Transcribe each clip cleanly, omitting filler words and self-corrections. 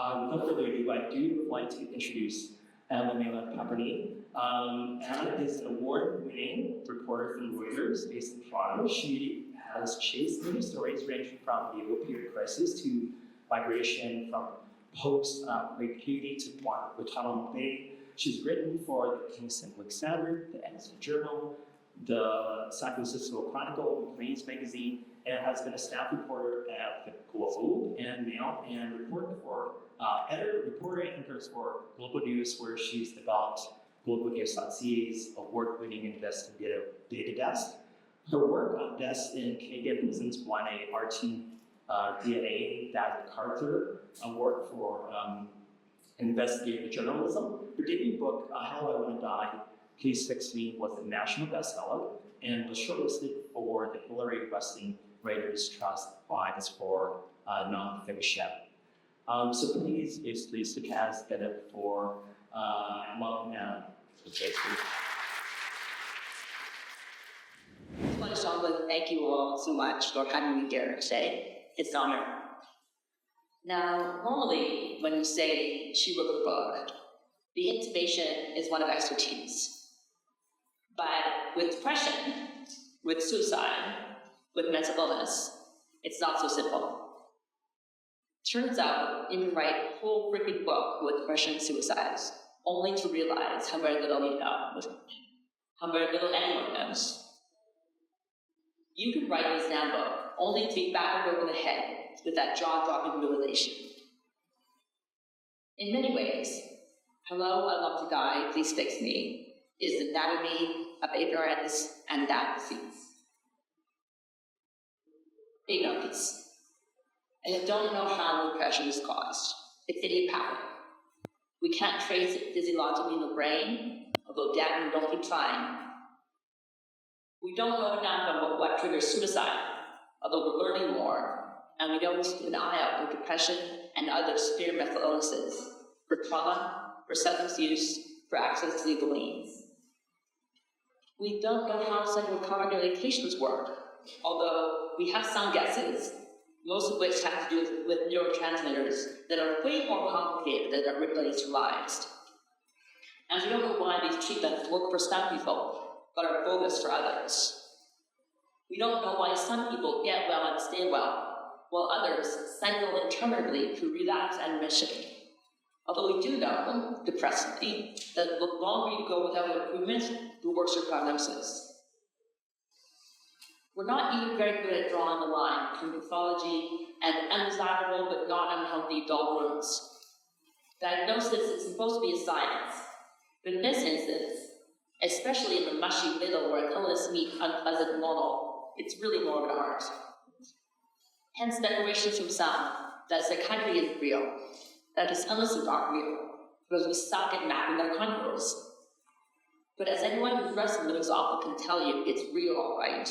Without further ado, I do like to introduce Anna Mehler Paperny. Anna is an award-winning reporter from Reuters based in Toronto. She has chased many stories ranging from the opioid crisis to migration, from post-rape to Guantanamo Bay. She's written for the Kingston Standard, the Edison Journal, the San Francisco Chronicle, Plains Magazine, and has been a staff reporter at the Globe and Mail, and reporter anchors for Global News, where she's developed globalnews.ca's award-winning investigative data desk. Her work on deaths in Canadian prisons won a RT DNA Carter Award for investigative journalism. Her debut book, How I Want to Die, Please Fix Me, was a national bestseller and was shortlisted for the Hillary Westing Writers Trust Prize for nonfiction. So please the cast get it for welcome Anna. Thank you all so much for having me here today. It's an honor. Now, normally when you say she wrote a book, the intimation is one of expertise. But with depression, with suicide, with mental illness, it's not so simple. Turns out you can write a whole freaking book with depression and suicide, only to realize how very little you know, how very little anyone knows. You can write an exam book only to be battered over the head with that jaw-dropping realization. In many ways, Hello, I Love to Die, Please Fix Me is the anatomy of ignorance and disease. Ignorance. And you don't know how depression is caused. It's idiopathic. We can't trace it physiologically in the brain, although damn, we don't keep trying. We don't know enough about what triggers suicide, although we're learning more, and we know we should keep an eye out for depression and other severe mental illnesses, for trauma, for substance use, for access to legal means. We don't know how psychopharmacological medications work, although we have some guesses, most of which have to do with neurotransmitters that are way more complicated than are originally realized. And we don't know why these treatments work for some people, but are bogus for others. We don't know why some people get well and stay well, while others cycle interminably through relapse and remission. Although we do know, depressingly, that the longer you go without improvement, the worse your prognosis. We're not even very good at drawing the line between pathology and undesirable but not unhealthy dull wounds. Diagnosis is supposed to be a science, but in this instance, especially in the mushy middle where illness meets unpleasant normal, it's really more of an art. Hence declarations from some that psychiatry is real, that this illness is not real, because we suck at mapping their contours. But as anyone who's wrestled with this often can tell you, it's real, all right.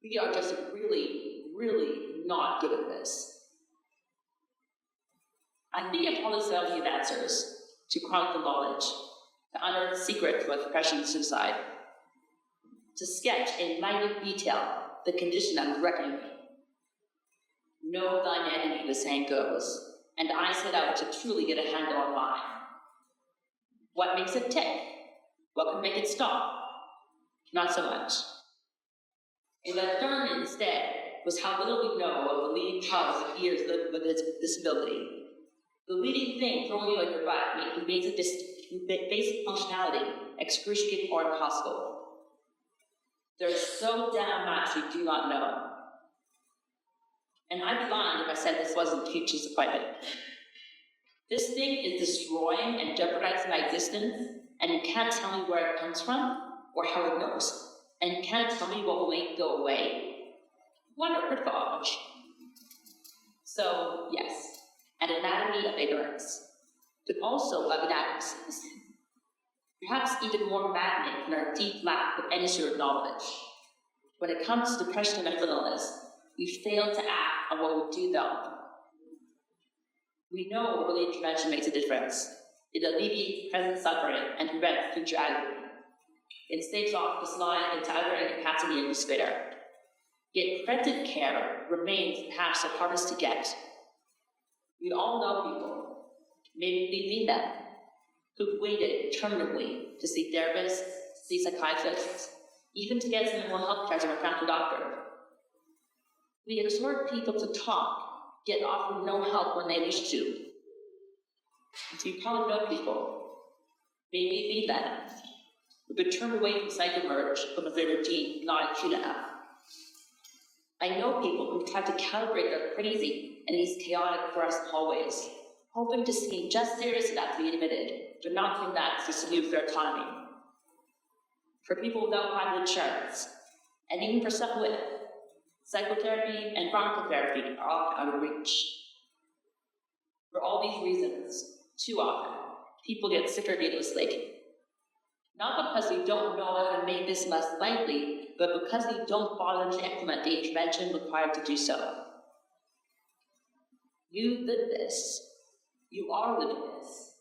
We are just really, really not good at this. I think all this value of answers to chronicle knowledge, to unearth the secret of depression and suicide, to sketch in minute detail the condition I'm reckoning with. Know thine enemy, the saying goes, and I set out to truly get a handle on mine. What makes it tick? What can make it stop? Not so much. And what I learned instead was how little we know of the leading cause of years living with this disability. The leading thing throwing you at your butt, making basic functionality excruciating or impossible. There's so damn much we do not know. And I'd be lying if I said this wasn't huge disappointment. This thing is destroying and jeopardizing my existence, and you can't tell me where it comes from or how it goes. And you can't tell me what will make it go away. What a ripoff. So, yes, an anatomy of ignorance, but also of inadequacies. Perhaps even more maddening than our deep lack of any sort of knowledge. When it comes to depression and mental illness, we fail to act on what we do know. We know early intervention makes a difference. It alleviates present suffering and prevents future agony. It staves off the slide into utter incapacity and despair. Yet preventive care remains perhaps the hardest to get. We all know people, maybe we've seen them, who've waited interminably to see therapists, see psychiatrists, even to get some mental health care from a family doctor. We exhort people to talk, yet offer no help when they wish to. So you probably know people, maybe be them, who've been turned away from psych-emerge because they were deemed not acute enough. I know people who've tried to calibrate their crazy in these chaotic fluorescent hallways, hoping to seem just serious enough to be admitted, but not doing that to salute their autonomy. For people without private insurance, and even for some with, psychotherapy and pharmacotherapy are all out of reach. For all these reasons, too often, people get sicker needlessly. Not because we don't know how to make this less likely, but because we don't bother to implement the intervention required to do so. You live this. You are living this.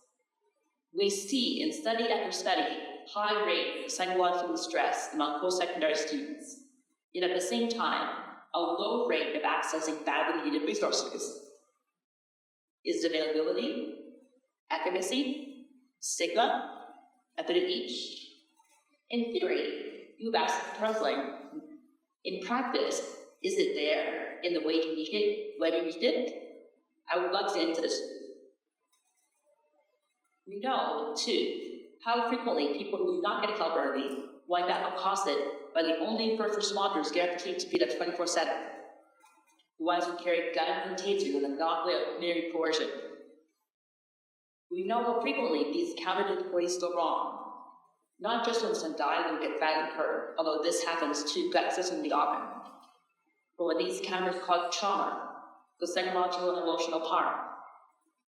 We see in study after study high rates of psychological stress among post-secondary students, yet at the same time, a low rate of accessing badly needed resources. Is it availability, efficacy, stigma, a bit of each? In theory, you've asked puzzling. In practice, is it there in the way you need it, when you need it? I would like to get into this. We know, too, how frequently people who do not get help early wind up accosted by the only first responders guaranteed to be there 24/7. The ones who carry guns and tasers and a monopoly of community coercion. We know how frequently these counter employees go wrong. Not just when someone dies or gets badly hurt, although this happens too consistently often, but when these counters cause trauma, the psychological and emotional harm,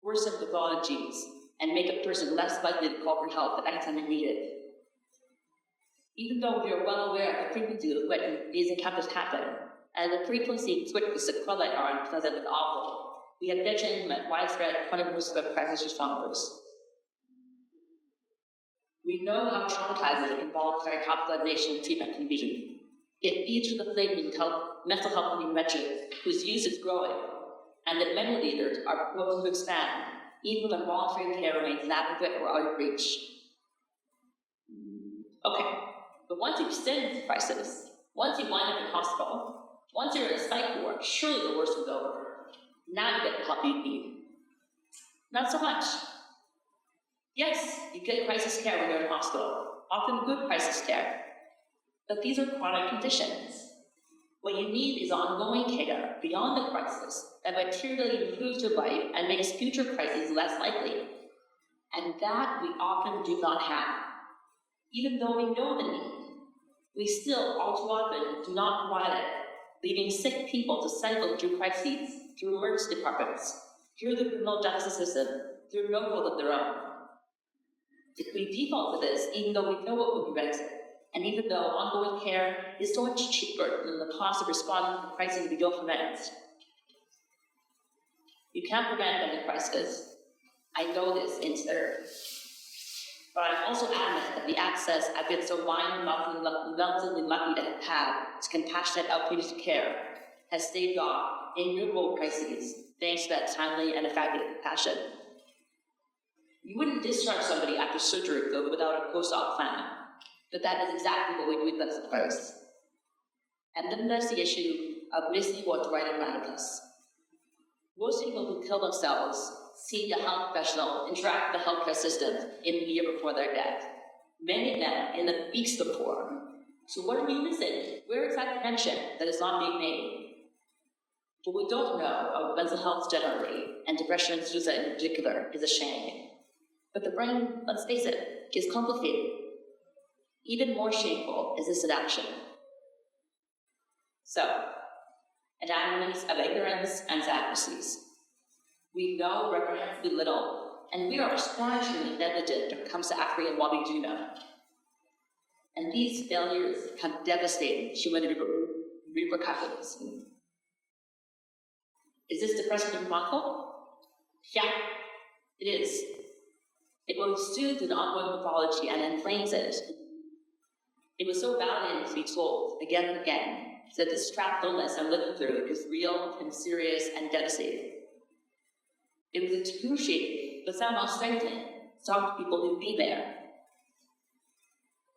worsen pathologies, and make a person less likely to call for help at any time they need it. Even though we are well aware of the frequency with which these encounters happen, and the frequency with which the sequelae are unpleasant and awful, we have yet to implement widespread 20% crisis responders. We know how traumatizing involuntary hospitalization and treatment can be. It feeds to the flaming mental health interventions whose use is growing, and that many leaders are proposing to expand, even when voluntary care remains inadequate or out of reach. Okay, but once you've extended the crisis, once you wind up in hospital, once you're in a psych ward, surely the worst is over. Now you get the help you need. Not so much. Yes, you get crisis care when you're in hospital, often good crisis care. But these are chronic conditions. What you need is ongoing care beyond the crisis that materially improves your life and makes future crises less likely. And that we often do not have. Even though we know the need, we still, all too often, do not provide it, leaving sick people to cycle through crises, through emergency departments, through the criminal justice system, through no fault of their own. If we default to this, even though we know what will prevent it, and even though ongoing care is so much cheaper than the cost of responding to crises we don't prevent. You can't prevent any crisis. I know this in theory. But I'm also adamant that the access I've been so relatively lucky to have to compassionate outpatient care has staved off innumerable crises thanks to that timely and effective compassion. You wouldn't discharge somebody after surgery though without a post-op plan, but that is exactly what we do with us first. And then there's the issue of missing what's right in front of us. Most people who kill themselves see a health professional interact with the healthcare system in the year before their death. Many of them in the weeks before. So what are we missing? Where is that connection that is not being made? What we don't know about mental health generally, and depression and suicide in particular, is a shame. But the brain, let's face it, gets complicated. Even more shameful is this inaction. So, anatomies of ignorance and inadequacies. We know reprehensibly little, and we are astonishingly negligent when it comes to acting what we do know. And these failures have devastating human repercussions. Is this depressing and remarkable? Yeah, it is. It will soothe an ongoing pathology and inflames it. It was so validating to be told again and again that this trapped illness I'm living through is real and serious and devastating. It was excruciating, but somehow strengthening. Talk to people who'd be there.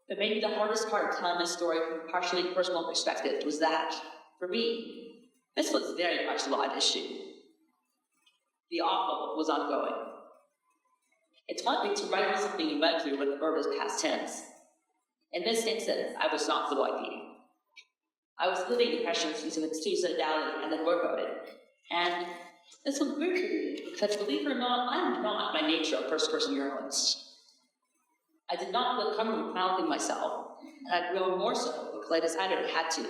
But maybe the hardest part of telling this story from a partially personal perspective was that, for me, this was very much a live issue. The awful was ongoing. It's one thing to write about something you went through when the verb is past tense. In this instance, I was not so lucky. I was living depression due to suicidality and then wrote about it. And this was weird for me, because believe it or not, I'm not by nature a first-person journalist. I did not feel comfortable chronicling myself, and I'd grown more so because I decided I had to.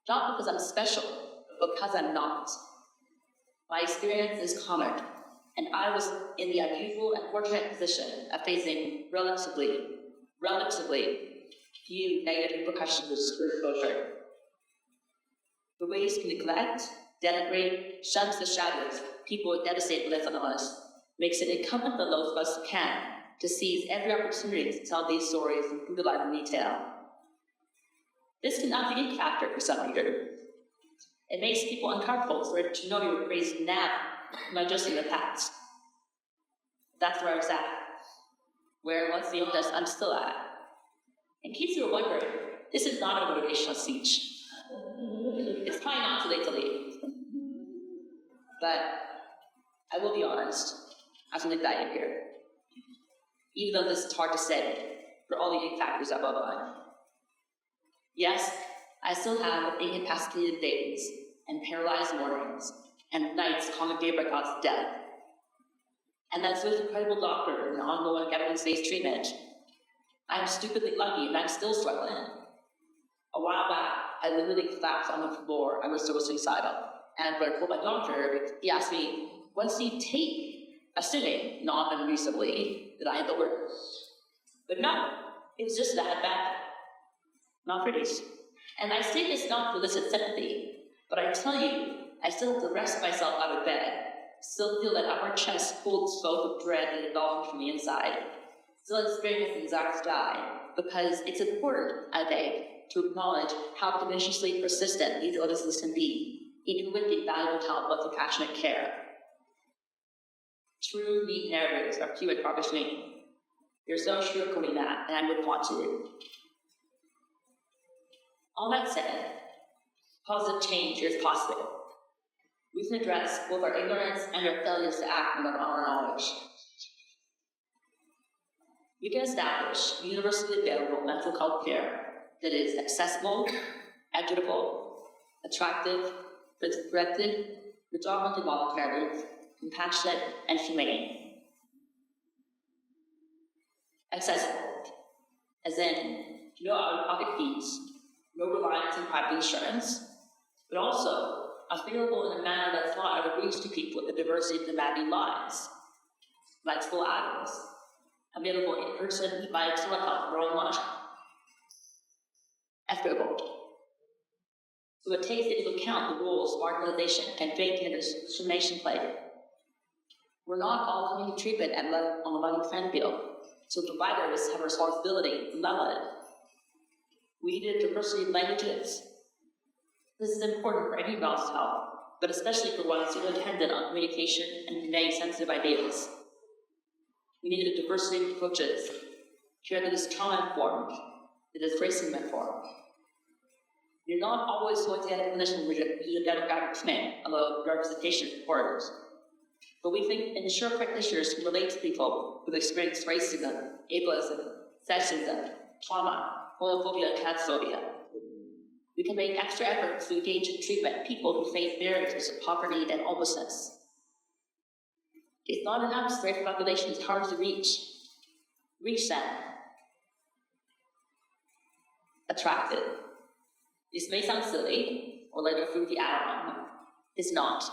Not because I'm special, but because I'm not. My experience is common, and I was in the unusual and fortunate position of facing relatively few negative repercussions of exposure. The ways to neglect, denigrate, shun the shadows people with devastating mental illness makes it incumbent on those of us who can to seize every opportunity to tell these stories in brutalizing detail. This can not be a factor for some readers. It makes people uncomfortable for it to know you were raised now, not just in the past. That's where I was at. Where once the illness I'm still at. In case you were wondering, this is not a motivational speech. It's probably not too late to leave. But I will be honest, I was anxiety here. Even though this is hard to say for all the unique factors I've outlined. Yes, I still have incapacitated days and paralyzed mornings and nights calling daybreak odds of death. And that's with incredible doctor and ongoing evidence-based treatment. I'm stupidly lucky and I'm still struggling. A while back, I literally collapsed on the floor. I was so suicidal. And when I told my doctor, he asked me, what does he take? Assuming, not unreasonably, that I had the worst. But no, it was just that bad. Not pretty. And I say this not to elicit sympathy, but I tell you, I still have to wrest myself out of bed, still feel that upper chest cold spoke of dread that engulfed from the inside, still experience anxiety to die, because it's important, I think, to acknowledge how tenaciously persistent these illnesses can be, even with the valuable talent of compassionate care. True neat narratives are few and far between. There's no sugarcoating that, and I wouldn't want to. All that said, positive change is possible. We can address both our ignorance and our failures to act on our knowledge. We can establish universally available mental health care that is accessible, equitable, attractive, respected, predominantly voluntary, compassionate, and humane. Accessible, as in no out-of-pocket fees, no reliance on private insurance, but also available in a manner that's not out of reach to people with the diversity of demanding lives, like full hours, available in person via telehealth or online. Equitable. So it takes into account the roles marginalization and fake discrimination play. We're not all coming to treatment on a level playing field, so providers have a responsibility to level it. We need a diversity of languages. This is important for any mental health, but especially for ones who are dependent on communication and conveying sensitive ideas. We need a diversity of approaches, care that is trauma-informed, that is racism-informed. You're not always going to get a clinician with a demographic fit, although representation is important. But we think ensure practitioners can relate to people who've experienced racism, ableism, sexism, trauma, homophobia, and transphobia. We can make extra efforts to engage in treatment people who face barriers of poverty and homelessness. It's not enough to say the population is hard to reach. Reach them. Attractive. This may sound silly, or like a fruity add-on. It's not.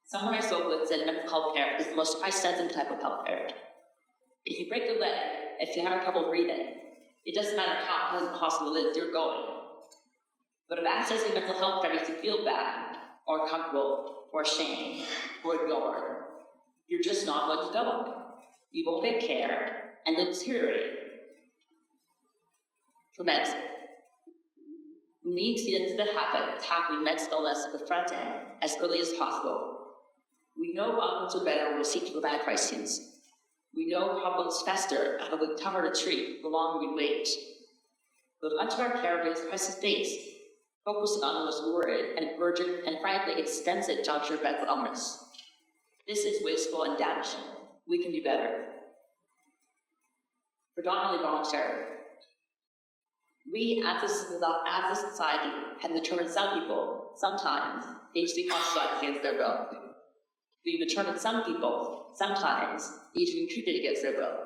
Someone I spoke with said mental health care is the most price-sensitive type of health care. If you break a leg, if you have trouble breathing, it doesn't matter how pleasant the hospital is, you're going. But if accessing mental health care makes you feel bad, or uncomfortable, or ashamed, or ignored, you're just not going to go. You won't get care, and they'll deteriorate. Prevent. We need to get into the habit of tackling mental illness at the front end as early as possible. We know outcomes are better when we seek to prevent crises. We know problems fester and will be tougher to treat the longer we wait. But much of our care is crisis-based, focusing on those worried and urgent and frankly expensive juncture medical illness. This is wasteful and damaging. We can do better. Predominantly voluntary. We, as a society, have determined some people, sometimes, need to be hostile against their will. We've determined some people, sometimes, need to be treated against their will.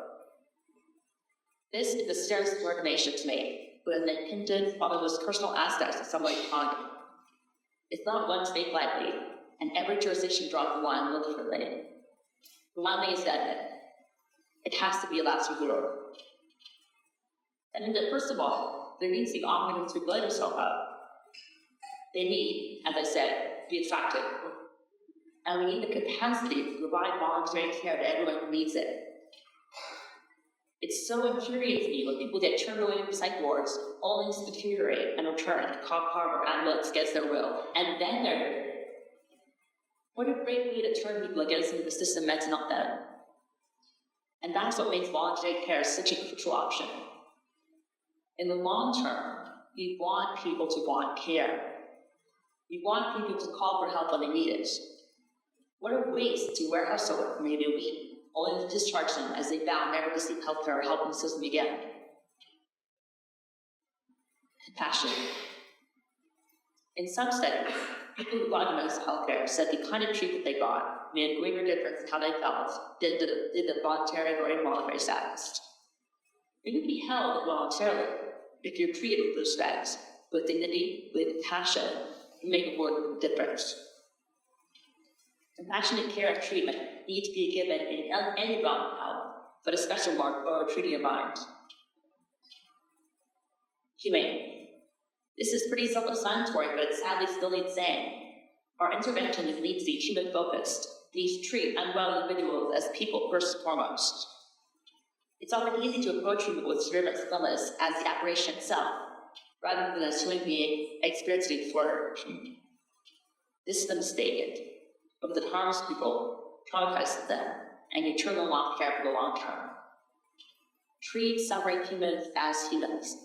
This is a serious determination to make, but an impinged on the most personal aspects of someone's economy. It's not one to make lightly, and every jurisdiction draws the line a little differently. The one thing is that it has to be a last resort. And then, first of all, there needs to be offerings to blood yourself up. They need, as I said, to be attractive. And we need the capacity to provide voluntary care to everyone who needs it. It's so infuriating to me when people get turned away from psych wards only to deteriorate and return to cop car or ambulance against their will. And then they're what a great way to turn people against the system meant to not them. And that's what makes voluntary care such a crucial option. In the long term, we want people to want care. We want people to call for help when they need it. What a waste to warehouse someone for maybe a week, only to discharge them as they vow never to seek health care or help in the system again. Compassion. In some studies, people who got mental health care said the kind of treatment they got made a greater difference in how they felt than the voluntary or involuntary status. You can be held voluntarily if you're treated with respect, with dignity, with passion, and make a world of difference. Compassionate care and treatment need to be given in any realm of health, but a special mark or treating your mind. Humane. This is pretty self-explanatory, but it sadly still needs saying. Our intervention needs to be human-focused, needs to treat unwell individuals as people first and foremost. It's often easy to approach people with severe mental illness as the aberration itself, rather than as human being experiencing disorder. This is a mistake, but that harms people, traumatizes them, and can turn them off care for the long term. Treat suffering humans as humans.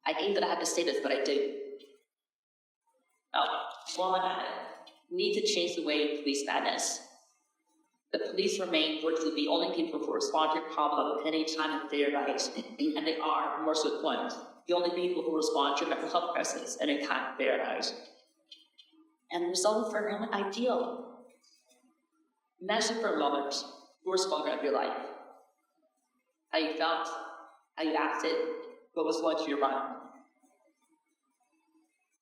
I hate that I have to say this, but I do. While I'm at it, we need to change the way we police madness. The police remain virtually the only people who respond to your problem at any time in their lives, and they are, more so the point, the only people who respond to your mental health crisis at any time in their lives. And the result for a moment ideal. Imagine for a moment the worst moment of your life. How you felt, how you acted, what was going through your mind.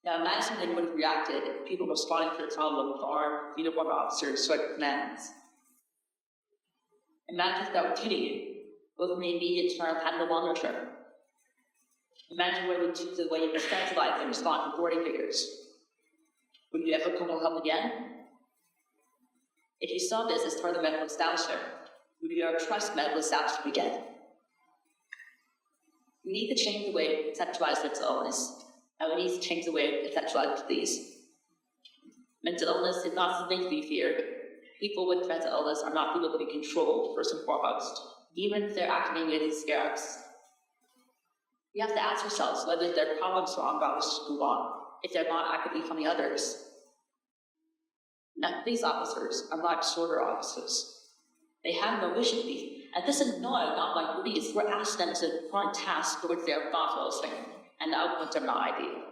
Now imagine that you would have reacted if people responding to your problem with armed, uniformed officers who had commands. Imagine that would kill you, both in the immediate term and the longer term. Imagine what it would do to the way you decentralize and respond to authority figures. Would you ever come to help again? If you saw this as part of the medical establishment, would you ever trust medical establishment again? We need to change the way we conceptualize mental illness, and we need to change the way we conceptualize disease. Mental illness is not something to be feared. People with mental illness are not people to be controlled, first and foremost, even if they're acting with scare us. We have to ask ourselves whether their problems are ongoing to move on, if they're not actively becoming others. Now, police officers are not disorder officers. They have no wish to be. And this is not like police. We're asking them to perform tasks for which they are not listening, and the outcomes are not ideal.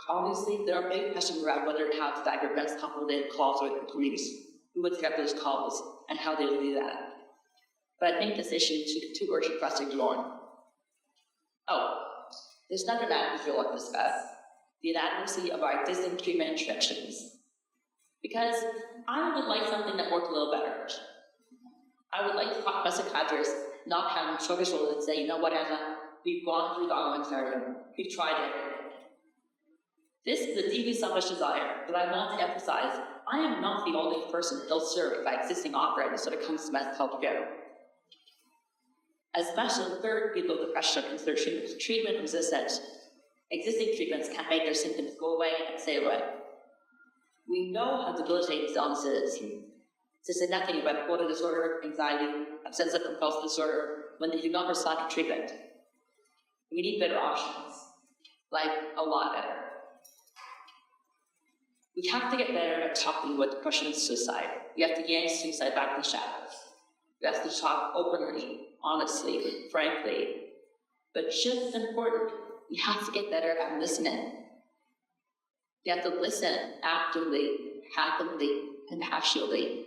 Obviously, there are big questions around whether and how to stagger best complicated calls with the police, who would get those calls, and how they would do that. But I think this issue is too urgent for us to ignore. There's another matter we want to discuss: the inadequacy of our existing treatment interventions. Because I would like something that worked a little better. I would like to talk about psychiatrists not having sugar shoulders and say, you know what, Anna, we've gone through the armamentarium, we've tried it. This is a deeply selfish desire, but I want to emphasize, I am not the only person ill-served by existing offerings when it comes to mental health care. Especially the third people with depression consider treatment resistant. Existing treatments can't make their symptoms go away and stay away. We We know how debilitating this illness is. To say nothing about bipolar disorder, anxiety, obsessive compulsive disorder, when they do not respond to treatment. We need better options, like a lot better. We have to get better at talking about depression and suicide. We have to yank suicide back in the shadows. We have to talk openly, honestly, frankly. But just as important, we have to get better at listening. We have to listen actively, happily, compassionately.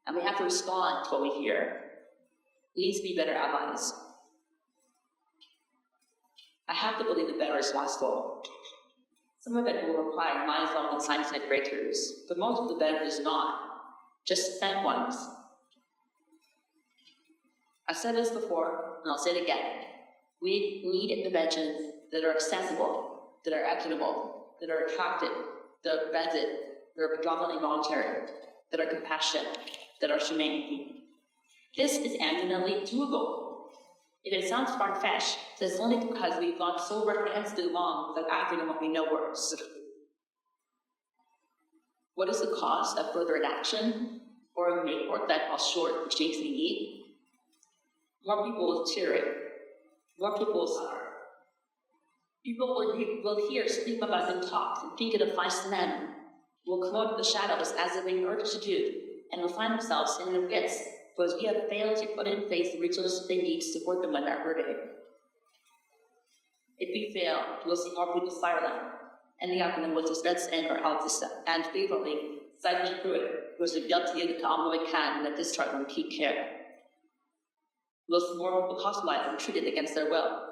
And we have to respond to what we hear. We need to be better allies. I have to believe that better is possible. Some of it will require mindful and scientific breakthroughs, but most of the better is not. Just spent ones. I've said this before, and I'll say it again. We need interventions that are accessible, that are equitable, that are attractive, that are preventive, that are predominantly voluntary, that are compassionate, that are humane. This is eminently doable. If it sounds far-fetched, it's only because we've gone so reprehensibly long without acting on what we know works. What is the cost of further inaction, or a work that falls short of the change we need? More people will deteriorate. More people will suffer. People will hear scream about them talk and think it applies to them. Will come out of the shadows as they've been urged to do, and will find themselves in their pits because we have failed to put in place the resources they need to support them when they're hurting. If we fail, we'll see more people spiraling, ending up in the most distress and or health system, and frequently, cycling through it, because we've got to get to all we can and at this time and keep care. We'll see more people hospitalized and treated against their will.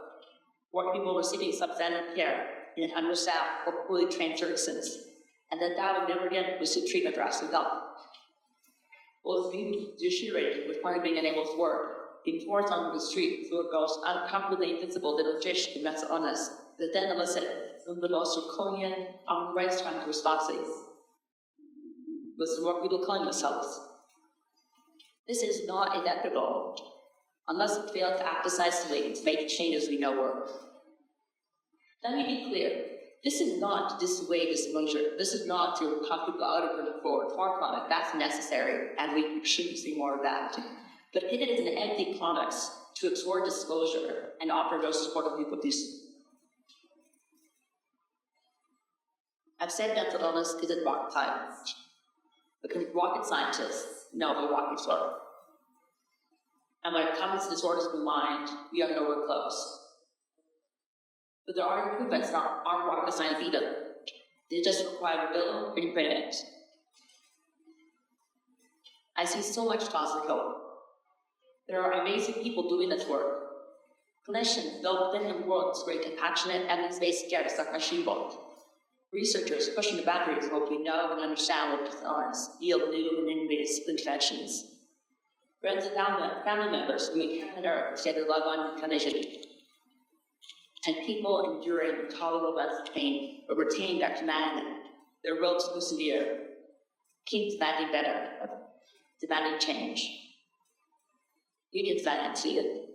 More people receiving substandard care in understaffed or poorly trained services, and that would never again receive treatment for asking help. We'll be deteriorating with part being unable to work, being forced onto the street through a ghost uncomfortably invisible little fish and mess on us, that then elicit some of the most draconian, unrights trying to responses. With some more people killing themselves. This is not inevitable, unless we fail to act decisively to make the changes we know work. Let me be clear. This is not to dissuade disclosure. This is not to cut people out of the forward. Far from it. That's necessary, and we should see more of that. But it is an empty promise to explore disclosure and offer no support of people this. I've said mental illness isn't rocket science. Because rocket scientists know the rocket story. And when it comes to disorders of the mind, we are nowhere close. But there are improvements that aren't rocket science either. They just require will and commitment. I see so much positive hope. There are amazing people doing this work. Clinicians built within the world to create compassionate, evidence-based care to start achievable. Researchers pushing the boundaries of what we know and understand what illness, yield new and innovative interventions. Friends and family members who we can on earth share their love on clinician. And people enduring intolerable levels of pain, but retain their humanity, their will to persevere, keep demanding better, demanding change. Unions that see it.